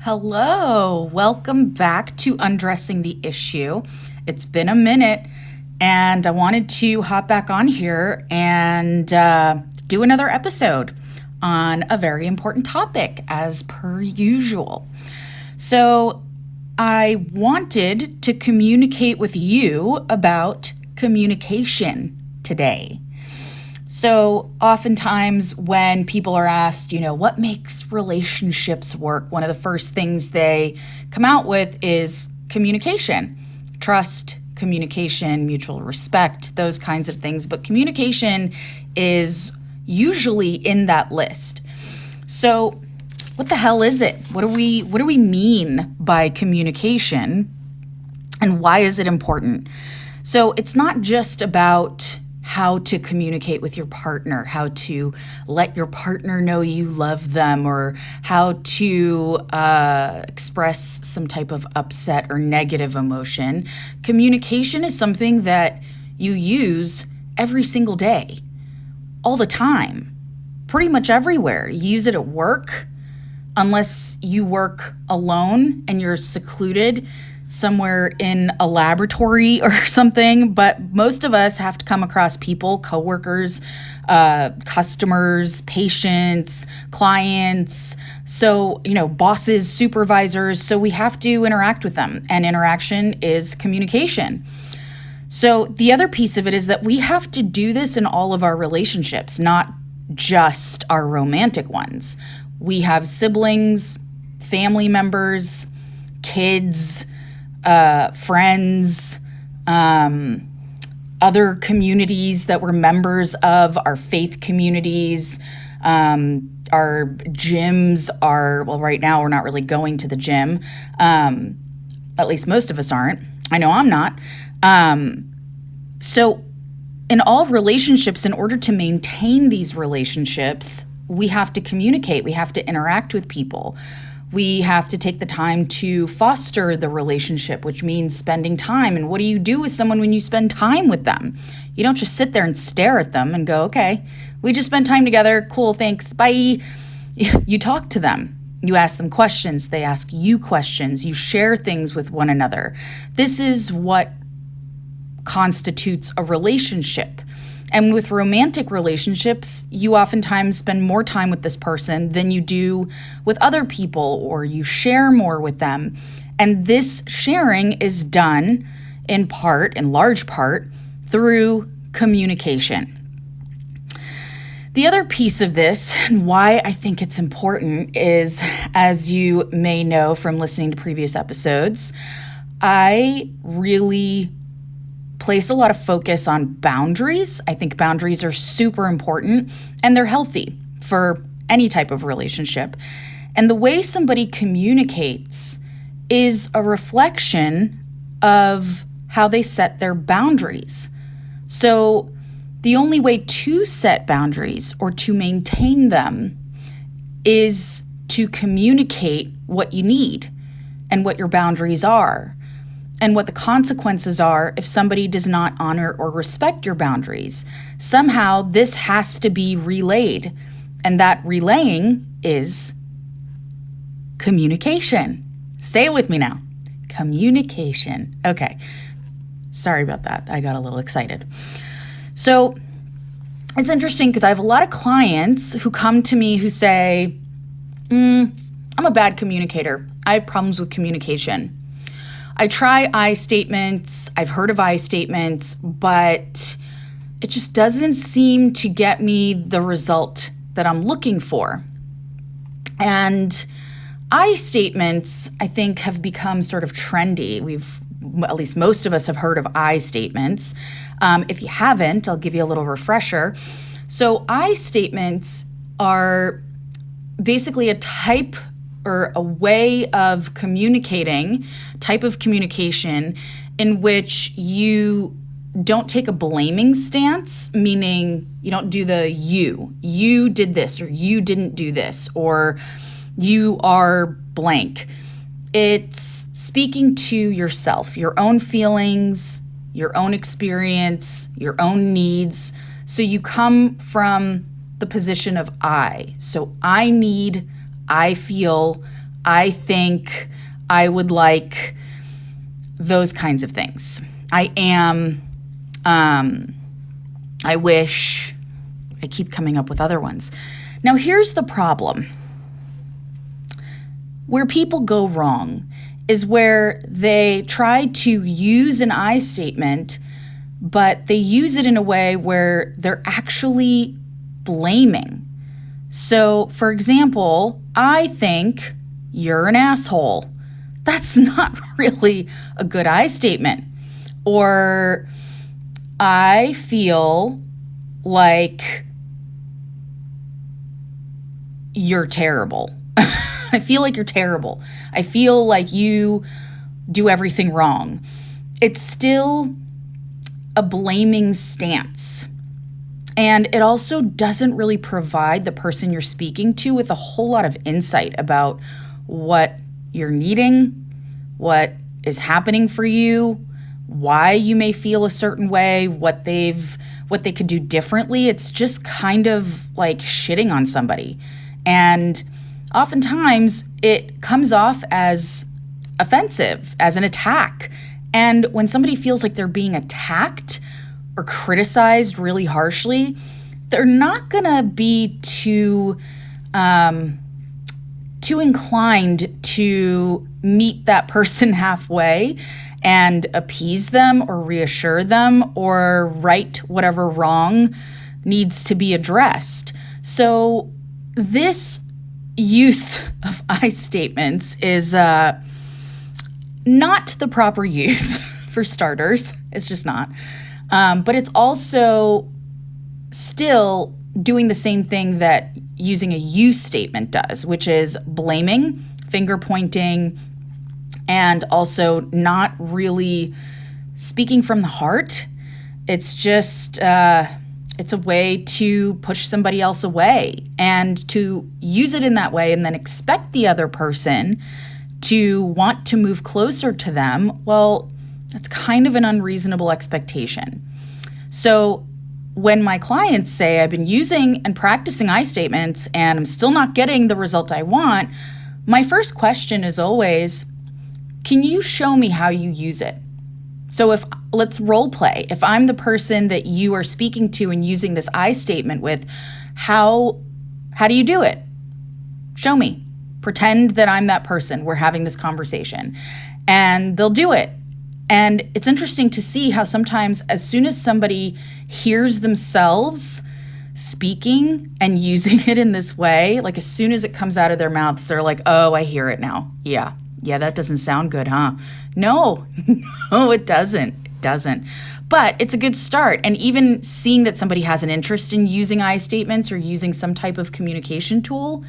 Hello, welcome back to Undressing the Issue. It's been a minute, and I wanted to hop back on here and do another episode on a very important topic, as per usual. So, I wanted to communicate with you about communication today. So oftentimes when people are asked, what makes relationships work, one of the first things they come out with is communication, trust, communication, mutual respect, those kinds of things. But communication is usually in that list. So what the hell is it? What do we mean by communication, and why is it important? So it's not just about how to communicate with your partner, how to let your partner know you love them, or how to express some type of upset or negative emotion. Communication is something that you use every single day, all the time, pretty much everywhere. You use it at work, unless you work alone and you're secluded somewhere in a laboratory or something. But most of us have to come across people, coworkers, customers, patients, clients, so, bosses, supervisors. So we have to interact with them, and interaction is communication. So the other piece of it is that we have to do this in all of our relationships, not just our romantic ones. We have siblings, family members, kids, friends, other communities that we're members of, our faith communities, our gyms right now we're not really going to the gym. At least most of us aren't. I know I'm not. So in all relationships, in order to maintain these relationships, we have to communicate. We have to interact with people. We have to take the time to foster the relationship, which means spending time. And what do you do with someone when you spend time with them? You don't just sit there and stare at them and go, okay, we just spent time together. Cool, thanks, bye. You talk to them. You ask them questions. They ask you questions. You share things with one another. This is what constitutes a relationship. And with romantic relationships, you oftentimes spend more time with this person than you do with other people, or you share more with them. And this sharing is done in large part, through communication. The other piece of this, and why I think it's important, is, as you may know from listening to previous episodes, I really place a lot of focus on boundaries. I think boundaries are super important, and they're healthy for any type of relationship. And the way somebody communicates is a reflection of how they set their boundaries. So the only way to set boundaries or to maintain them is to communicate what you need and what your boundaries are, and what the consequences are if somebody does not honor or respect your boundaries. Somehow this has to be relayed, and that relaying is communication. Say it with me now. Communication. Okay. Sorry about that. I got a little excited. So it's interesting because I have a lot of clients who come to me who say, I'm a bad communicator. I have problems with communication. I try I statements, I've heard of I statements, but it just doesn't seem to get me the result that I'm looking for. And I statements, I think, have become sort of trendy. At least most of us have heard of I statements. If you haven't, I'll give you a little refresher. So I statements are basically a type or a way of communicating, type of communication in which you don't take a blaming stance, meaning you don't do the you did this, or you didn't do this, or you are blank. It's speaking to yourself, your own feelings, your own experience, your own needs. So you come from the position of I. So I need, I feel, I think I would like those kinds of things. I am, I wish, I keep coming up with other ones. Now, here's the problem. Where people go wrong is where they try to use an I statement, but they use it in a way where they're actually blaming. So, for example, I think you're an asshole. That's not really a good I statement. Or I feel like you're terrible. I feel like you're terrible. I feel like you do everything wrong. It's still a blaming stance. And it also doesn't really provide the person you're speaking to with a whole lot of insight about what you're needing, what is happening for you, why you may feel a certain way, what they could do differently. It's just kind of like shitting on somebody. And oftentimes it comes off as offensive, as an attack. And when somebody feels like they're being attacked or criticized really harshly, they're not gonna be too inclined to meet that person halfway and appease them or reassure them or right whatever wrong needs to be addressed. So this use of I statements is not the proper use for starters. It's just not. But it's also still doing the same thing that using a you statement does, which is blaming, finger pointing, and also not really speaking from the heart. It's just, it's a way to push somebody else away, and to use it in that way and then expect the other person to want to move closer to them. Well, that's kind of an unreasonable expectation. So when my clients say, I've been using and practicing I statements and I'm still not getting the result I want, my first question is always, can you show me how you use it? So let's role play. If I'm the person that you are speaking to and using this I statement with, how do you do it? Show me. Pretend that I'm that person. We're having this conversation. And they'll do it. And it's interesting to see how sometimes as soon as somebody hears themselves speaking and using it in this way, like as soon as it comes out of their mouths, they're like, oh, I hear it now. Yeah, that doesn't sound good, huh? No, it doesn't. It doesn't. But it's a good start. And even seeing that somebody has an interest in using I statements or using some type of communication tool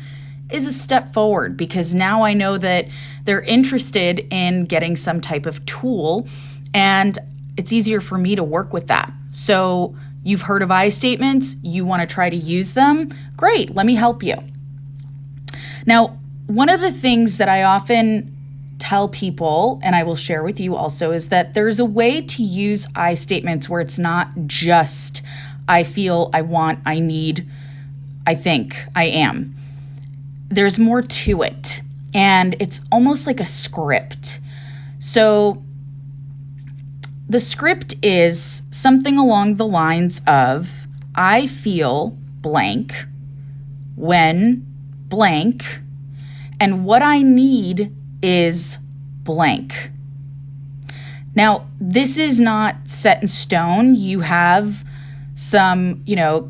is a step forward, because now I know that they're interested in getting some type of tool, and it's easier for me to work with that. So you've heard of I statements, you want to try to use them? Great, let me help you. Now, one of the things that I often tell people, and I will share with you also, is that there's a way to use I statements where it's not just I feel, I want, I need, I think, I am. There's more to it, and it's almost like a script. So the script is something along the lines of, I feel blank when blank, and what I need is blank. Now, this is not set in stone. You have some,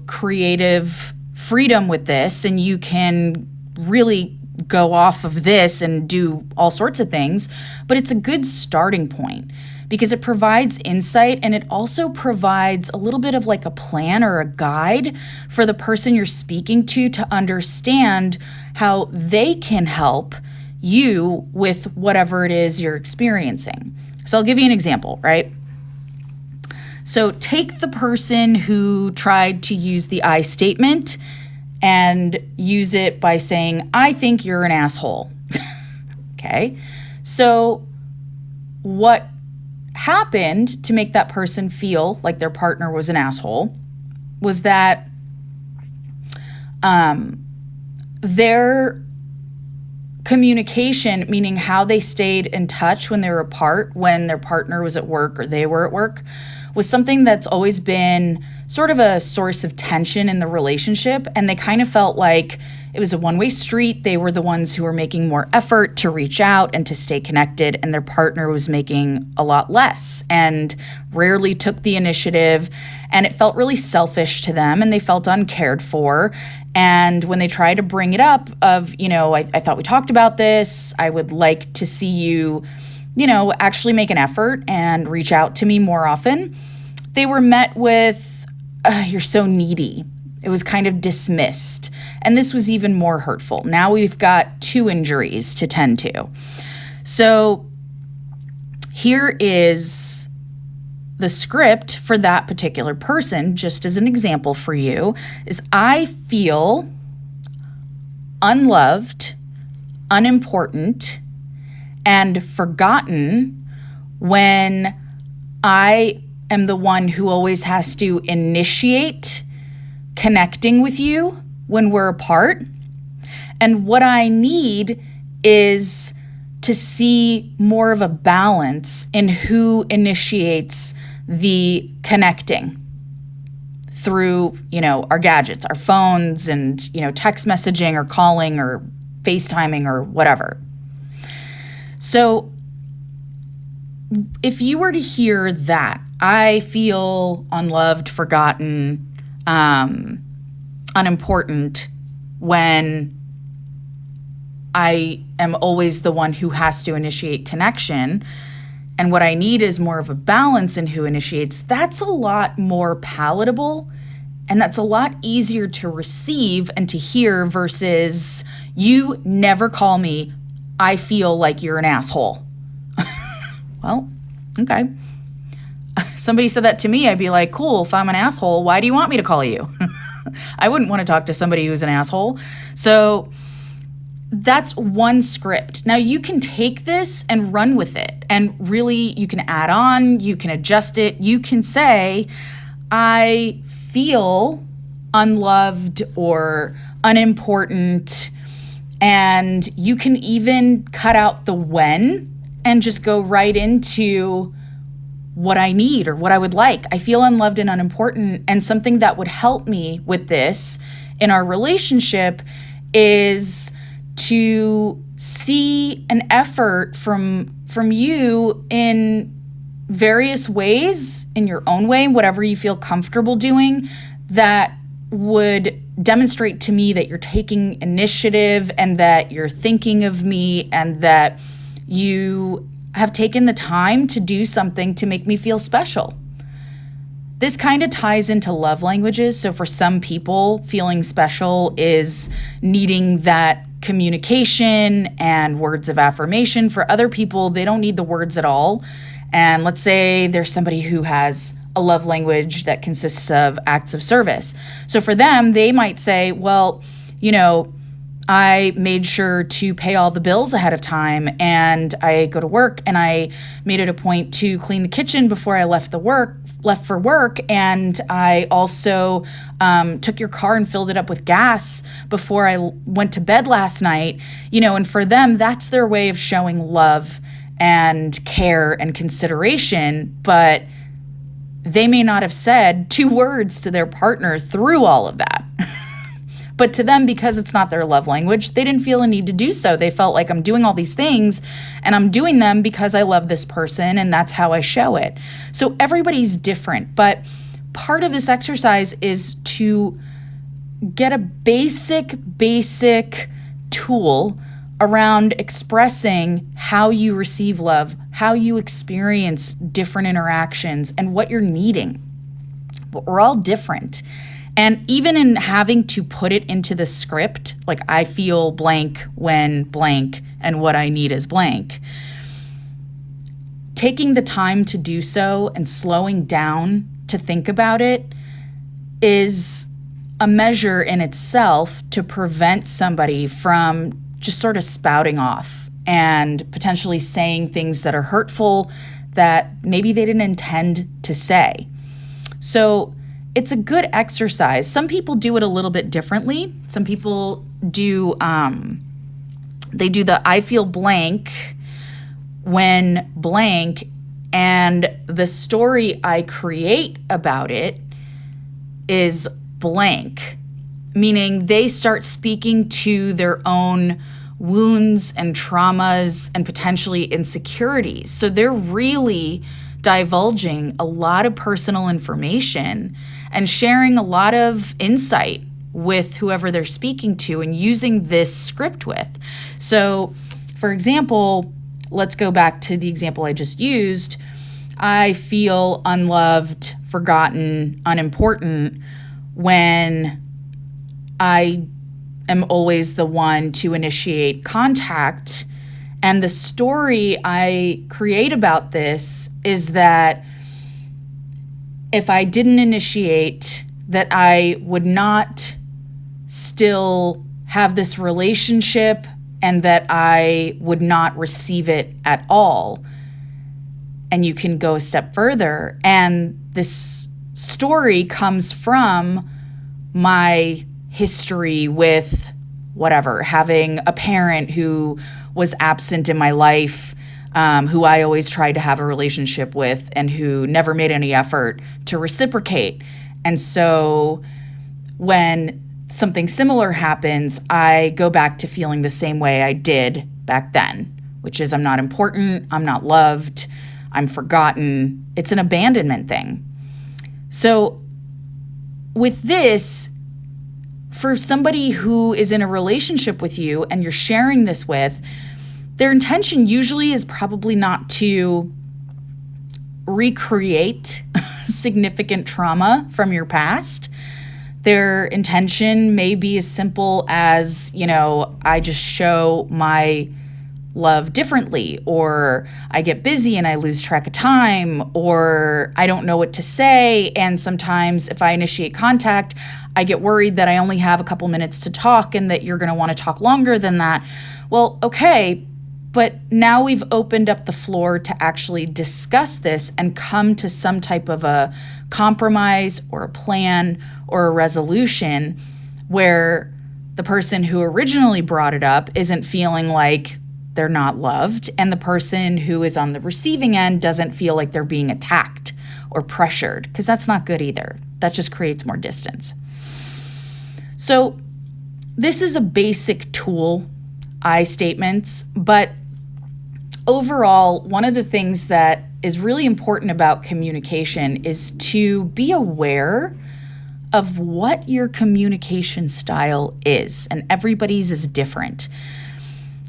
creative freedom with this, and you can really go off of this and do all sorts of things, but it's a good starting point because it provides insight, and it also provides a little bit of like a plan or a guide for the person you're speaking to understand how they can help you with whatever it is you're experiencing. So I'll give you an example, right? So take the person who tried to use the I statement and use it by saying, I think you're an asshole. Okay. So what happened to make that person feel like their partner was an asshole was that their Communication, meaning how they stayed in touch when they were apart, when their partner was at work or they were at work, was something that's always been sort of a source of tension in the relationship. And they kind of felt like it was a one-way street. They were the ones who were making more effort to reach out and to stay connected, and their partner was making a lot less and rarely took the initiative. And it felt really selfish to them, and they felt uncared for. And when they tried to bring it up of, I thought we talked about this, I would like to see you, actually make an effort and reach out to me more often, they were met with, you're so needy. It was kind of dismissed. And this was even more hurtful. Now we've got 2 injuries to tend to. So here is the script for that particular person, just as an example for you, is I feel unloved, unimportant, and forgotten when I am the one who always has to initiate connecting with you when we're apart. And what I need is to see more of a balance in who initiates the connecting through, our gadgets, our phones, and, text messaging or calling or FaceTiming or whatever. So if you were to hear that, I feel unloved, forgotten, unimportant when I am always the one who has to initiate connection, and what I need is more of a balance in who initiates, that's a lot more palatable, and that's a lot easier to receive and to hear versus you never call me, I feel like you're an asshole. Well, okay. Somebody said that to me, I'd be like, cool, if I'm an asshole, why do you want me to call you? I wouldn't want to talk to somebody who's an asshole. So that's one script. Now you can take this and run with it, and really you can add on, you can adjust it. You can say, I feel unloved or unimportant, and you can even cut out the when and just go right into what I need or what I would like. I feel unloved and unimportant, and something that would help me with this in our relationship is to see an effort from you in various ways, in your own way, whatever you feel comfortable doing, that would demonstrate to me that you're taking initiative and that you're thinking of me and that you have taken the time to do something to make me feel special. This kind of ties into love languages. So for some people, feeling special is needing that communication and words of affirmation. For other people, they don't need the words at all. And let's say there's somebody who has a love language that consists of acts of service. So for them, they might say, well, I made sure to pay all the bills ahead of time, and I go to work and I made it a point to clean the kitchen before I left for work. And I also took your car and filled it up with gas before I went to bed last night, and for them, that's their way of showing love and care and consideration, but they may not have said 2 words to their partner through all of that. But to them, because it's not their love language, they didn't feel a need to do so. They felt like I'm doing all these things and I'm doing them because I love this person and that's how I show it. So everybody's different, but part of this exercise is to get a basic tool around expressing how you receive love, how you experience different interactions, and what you're needing. But we're all different. And even in having to put it into the script, like I feel blank when blank and what I need is blank, taking the time to do so and slowing down to think about it is a measure in itself to prevent somebody from just sort of spouting off and potentially saying things that are hurtful that maybe they didn't intend to say. So it's a good exercise. Some people do it a little bit differently. Some people do They do the I feel blank when blank, and the story I create about it is blank, meaning they start speaking to their own wounds and traumas and potentially insecurities. So they're really divulging a lot of personal information and sharing a lot of insight with whoever they're speaking to and using this script with. So, for example, let's go back to the example I just used. I feel unloved, forgotten, unimportant when I am always the one to initiate contact. And the story I create about this is that if I didn't initiate, that I would not still have this relationship and that I would not receive it at all. And you can go a step further. And this story comes from my history with whatever, having a parent who was absent in my life, who I always tried to have a relationship with and who never made any effort to reciprocate. And so when something similar happens, I go back to feeling the same way I did back then, which is I'm not important, I'm not loved, I'm forgotten. It's an abandonment thing. So with this, for somebody who is in a relationship with you and you're sharing this with, their intention usually is probably not to recreate significant trauma from your past. Their intention may be as simple as, I just show my love differently, or I get busy and I lose track of time, or I don't know what to say. And sometimes if I initiate contact, I get worried that I only have a couple minutes to talk and that you're going to want to talk longer than that. Well, okay, but now we've opened up the floor to actually discuss this and come to some type of a compromise or a plan or a resolution where the person who originally brought it up isn't feeling like they're not loved, and the person who is on the receiving end doesn't feel like they're being attacked or pressured, because that's not good either. That just creates more distance. So this is a basic tool, I statements, but overall, one of the things that is really important about communication is to be aware of what your communication style is, and everybody's is different.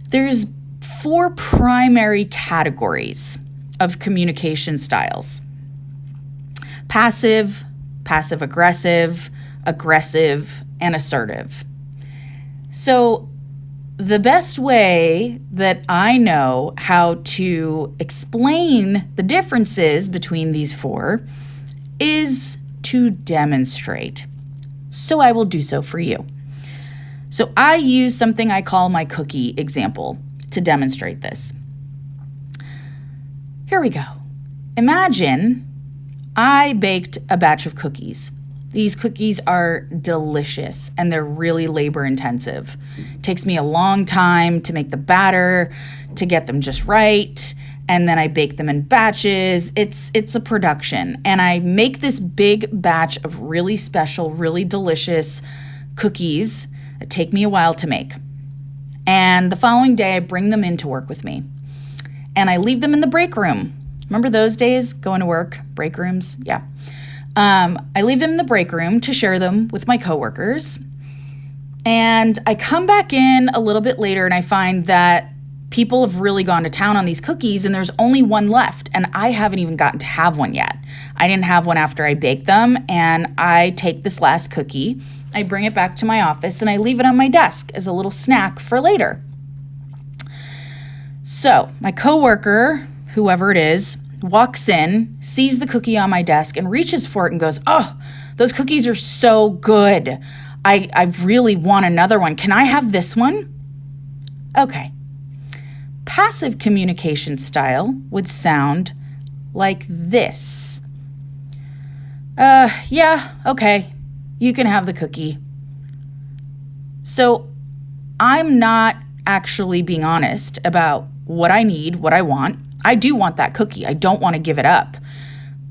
There's 4 primary categories of communication styles: passive, passive-aggressive, aggressive, and assertive. So the best way that I know how to explain the differences between these 4 is to demonstrate. So I will do so for you. So I use something I call my cookie example to demonstrate this. Here we go. Imagine I baked a batch of cookies. These cookies are delicious and they're really labor intensive. It takes me a long time to make the batter, to get them just right, and then I bake them in batches. It's a production, and I make this big batch of really special, really delicious cookies that take me a while to make. And the following day, I bring them in to work with me. And I leave them in the break room. Remember those days, going to work, break rooms? Yeah. I leave them in the break room to share them with my coworkers. And I come back in a little bit later and I find that people have really gone to town on these cookies and there's only one left. And I haven't even gotten to have one yet. I didn't have one after I baked them. And I take this last cookie, I bring it back to my office, and I leave it on my desk as a little snack for later. So my coworker, whoever it is, walks in, sees the cookie on my desk, and reaches for it and goes, "Oh, those cookies are so good. I really want another one. Can I have this one?" Okay. Passive communication style would sound like this. Yeah, okay. You can have the cookie. So I'm not actually being honest about what I need, what I want. I do want that cookie. I don't want to give it up.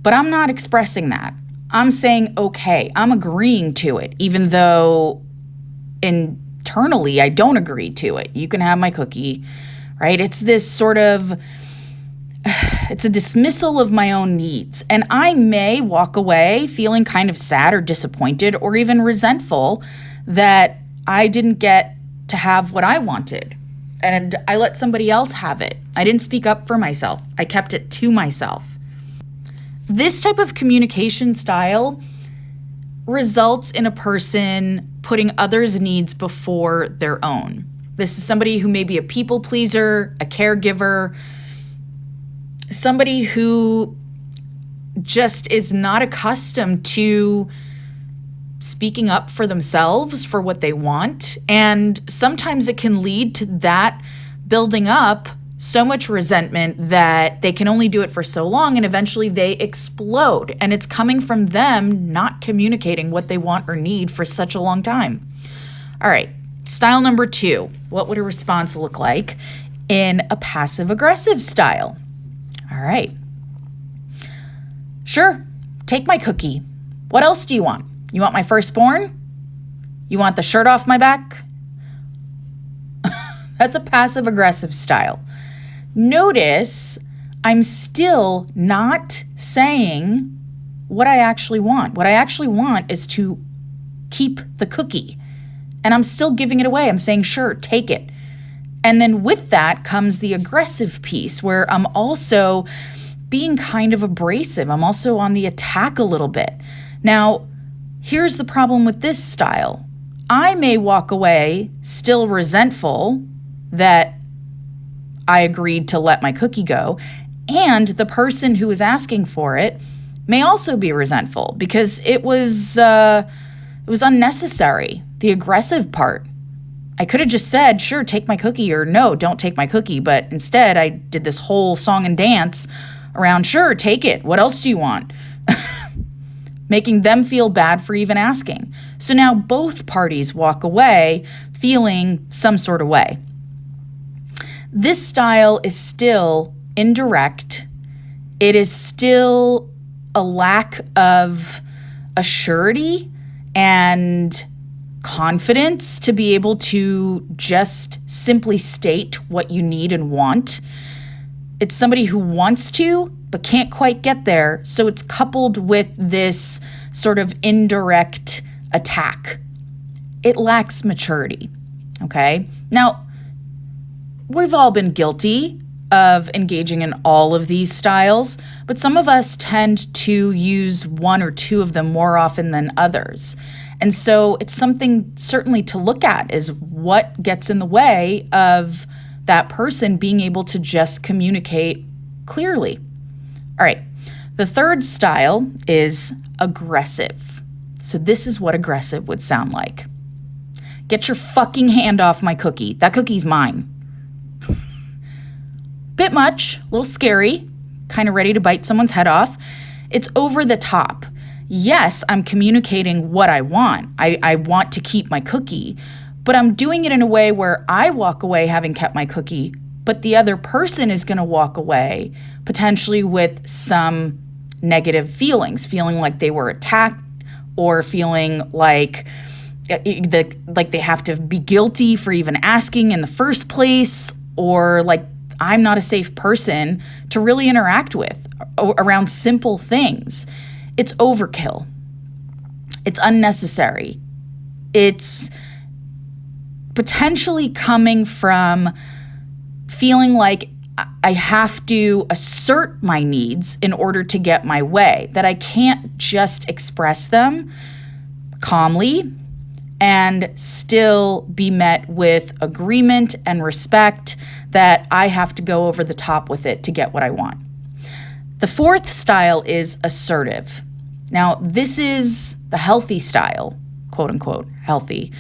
But I'm not expressing that. I'm saying, okay, I'm agreeing to it, even though internally I don't agree to it. You can have my cookie, right? It's this sort of, it's a dismissal of my own needs. And I may walk away feeling kind of sad or disappointed or even resentful that I didn't get to have what I wanted. And I let somebody else have it. I didn't speak up for myself. I kept it to myself. This type of communication style results in a person putting others' needs before their own. This is somebody who may be a people pleaser, a caregiver, somebody who just is not accustomed to speaking up for themselves, for what they want. And sometimes it can lead to that building up so much resentment that they can only do it for so long and eventually they explode. And it's coming from them not communicating what they want or need for such a long time. All right, style number 2. What would a response look like in a passive-aggressive style? All right. Sure, take my cookie. What else do you want? You want my firstborn? You want the shirt off my back? That's a passive-aggressive style. Notice I'm still not saying what I actually want. What I actually want is to keep the cookie. And I'm still giving it away. I'm saying, sure, take it. And then with that comes the aggressive piece where I'm also being kind of abrasive. I'm also on the attack a little bit. Now, here's the problem with this style. I may walk away still resentful that I agreed to let my cookie go, and the person who is asking for it may also be resentful because it was unnecessary, the aggressive part. I could have just said, sure, take my cookie, or no, don't take my cookie, but instead I did this whole song and dance around, sure, take it. What else do you want? Making them feel bad for even asking. So now both parties walk away feeling some sort of way. This style is still indirect. It is still a lack of assurity and confidence to be able to just simply state what you need and want. It's somebody who wants to, but can't quite get there. So it's coupled with this sort of indirect attack. It lacks maturity, okay? Now, we've all been guilty of engaging in all of these styles, but some of us tend to use one or two of them more often than others. And so it's something certainly to look at, is what gets in the way of that person being able to just communicate clearly. All right, the third style is aggressive. So this is what aggressive would sound like. Get your fucking hand off my cookie. That cookie's mine. Bit much, a little scary, kind of ready to bite someone's head off. It's over the top. Yes, I'm communicating what I want. I want to keep my cookie, but I'm doing it in a way where I walk away having kept my cookie, but the other person is going to walk away potentially with some negative feelings, feeling like they were attacked or feeling like they have to be guilty for even asking in the first place, or like I'm not a safe person to really interact with around simple things. It's overkill. It's unnecessary. It's potentially coming from feeling like I have to assert my needs in order to get my way, that I can't just express them calmly and still be met with agreement and respect, that I have to go over the top with it to get what I want. The fourth style is assertive. Now, this is the healthy style, quote unquote, healthy.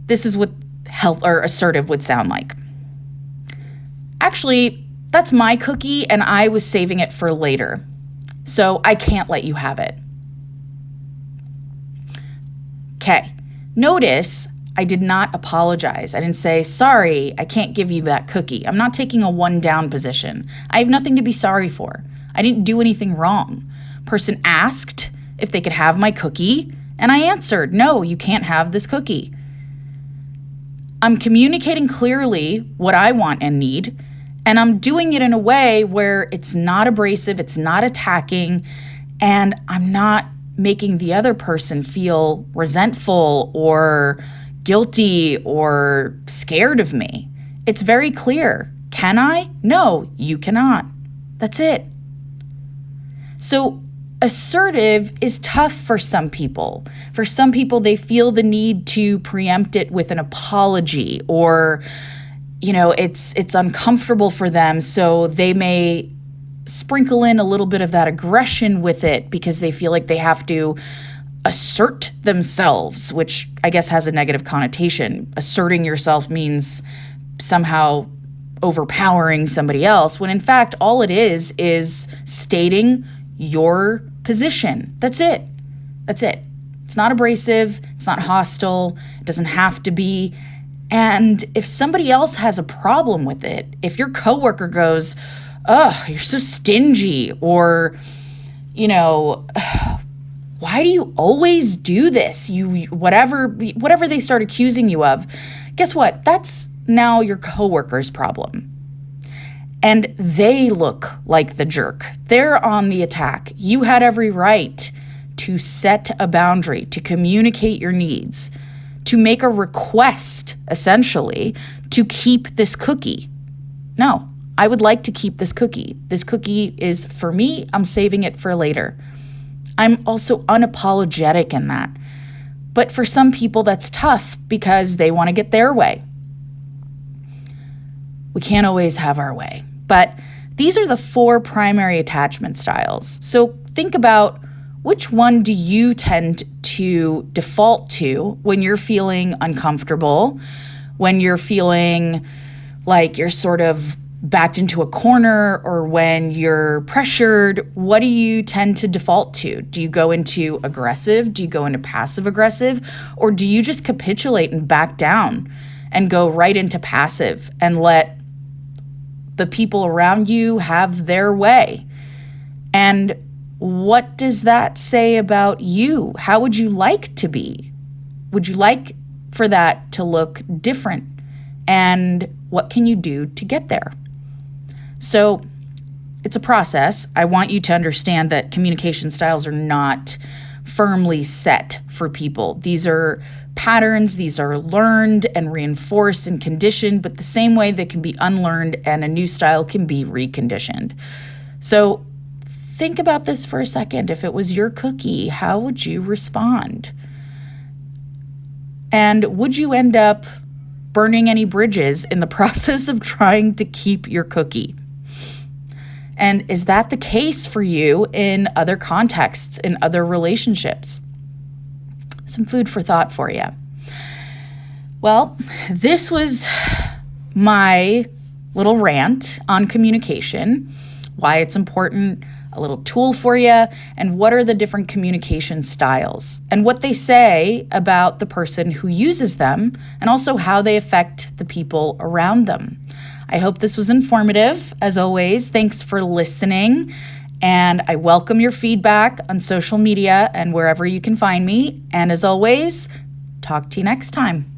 This is what assertive would sound like. Actually, that's my cookie and I was saving it for later, so I can't let you have it. Okay, notice I did not apologize. I didn't say, sorry, I can't give you that cookie. I'm not taking a one down position. I have nothing to be sorry for. I didn't do anything wrong. Person asked if they could have my cookie, and I answered, no, you can't have this cookie. I'm communicating clearly what I want and need, and I'm doing it in a way where it's not abrasive, it's not attacking, and I'm not making the other person feel resentful or guilty or scared of me. It's very clear. Can I? No, you cannot. That's it. So assertive is tough for some people. For some people, they feel the need to preempt it with an apology, or, it's uncomfortable for them. So they may sprinkle in a little bit of that aggression with it because they feel like they have to assert themselves, which I guess has a negative connotation. Asserting yourself means somehow overpowering somebody else, when in fact, all it is stating your position. That's it. That's it. It's not abrasive. It's not hostile. It doesn't have to be. And if somebody else has a problem with it, if your coworker goes, "Ugh, you're so stingy," or, "Why do you always do this? You whatever they start accusing you of," guess what? That's now your coworker's problem. And they look like the jerk. They're on the attack. You had every right to set a boundary, to communicate your needs, to make a request, essentially, to keep this cookie. No, I would like to keep this cookie. This cookie is for me. I'm saving it for later. I'm also unapologetic in that. But for some people, that's tough because they want to get their way. We can't always have our way. But these are the 4 primary attachment styles. So think about, which one do you tend to default to when you're feeling uncomfortable, when you're feeling like you're sort of backed into a corner, or when you're pressured? What do you tend to default to? Do you go into aggressive? Do you go into passive aggressive? Or do you just capitulate and back down and go right into passive and let the people around you have their way? And what does that say about you? How would you like to be? Would you like for that to look different? And what can you do to get there? So it's a process. I want you to understand that communication styles are not firmly set for people. These are patterns, these are learned and reinforced and conditioned, but the same way they can be unlearned and a new style can be reconditioned. So think about this for a second. If it was your cookie, how would you respond? And would you end up burning any bridges in the process of trying to keep your cookie? And is that the case for you in other contexts, in other relationships? Some food for thought for you. Well, this was my little rant on communication, why it's important, a little tool for you, and what are the different communication styles, and what they say about the person who uses them, and also how they affect the people around them. I hope this was informative. As always, thanks for listening, and I welcome your feedback on social media and wherever you can find me. And as always, talk to you next time.